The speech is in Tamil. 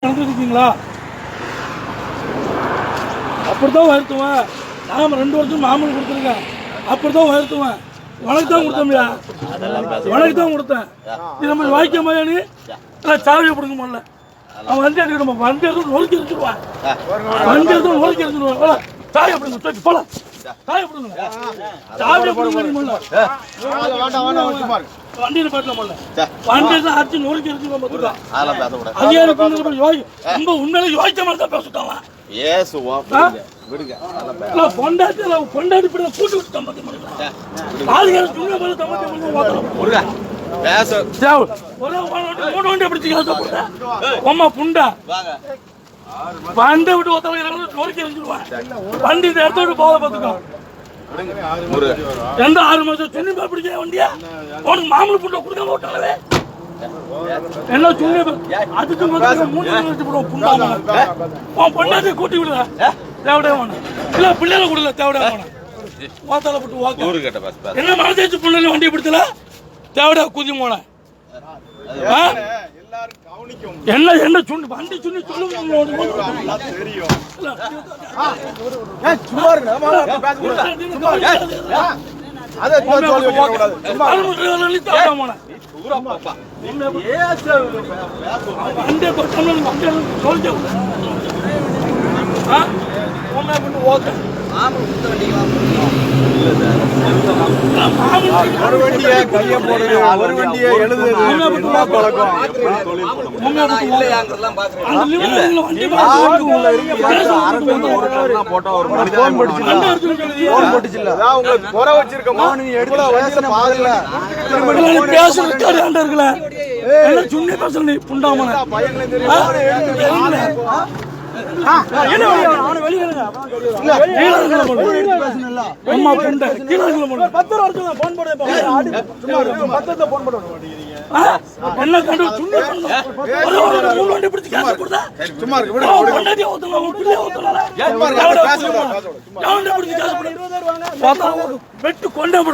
இருக்கீங்களா? அப்படிதான் உயர்த்துவேன். நாம 2 வருஷம் மாமூல் கொடுத்துருக்கேன். அப்படிதான் உயர்த்துவேன். உனக்கு தான் கொடுத்தோம்யா, உனக்கு தான் கொடுத்தேன். இது நம்ம வாய்க்க மாதிரி சாவியை பிடிக்க முடியல. அவன் வண்டி எடுக்கணும், வண்டி எடுத்து நொறுக்கி எடுத்துருவான், வண்டி எடுத்து நொறுக்கி எடுத்துருவான். சாவியை பிடிங்க, போலாம். சாவியை பிடிங்க, சாவியை பிடிங்க. வண்டியில போயிடலாம், வண்டி தான் அடிச்சு நொறுக்கி எடுத்துருவான். ரொம்ப உண்மையில யோசிச்ச மாதிரி தான் பேசுட்டான். பொண்டாட்டி கூட்டு விட்டு புண்டா வண்டி விட்டு வண்டி இந்த இடத்த விட்டு போக பார்த்துக்கோ. எந்த 6 மாசம் சுண்ணி பிடிக்க வண்டியா உனக்கு மாமூல் புண்டை கொடுக்காம விட்டாலே என்ன சுண்ணி அதுக்கு 3 புண்டாம உன் பொண்டாட்டி கூட்டி விடுற தேவையா இல்ல பிள்ளைல கொடுல தேவையா ஓத்தால போட்டு என்ன மனசேச்சு பிள்ளை வண்டியை பிடிச்சல தேவையா குதி போன என்ன என்ன சுண்ணி வண்டி சுண்ணி சொல்லுங்க. ஒரு வண்டியை கைய போடுறது, ஒரு வண்டியை எழுதுறது, வெட்டு கொண்டாட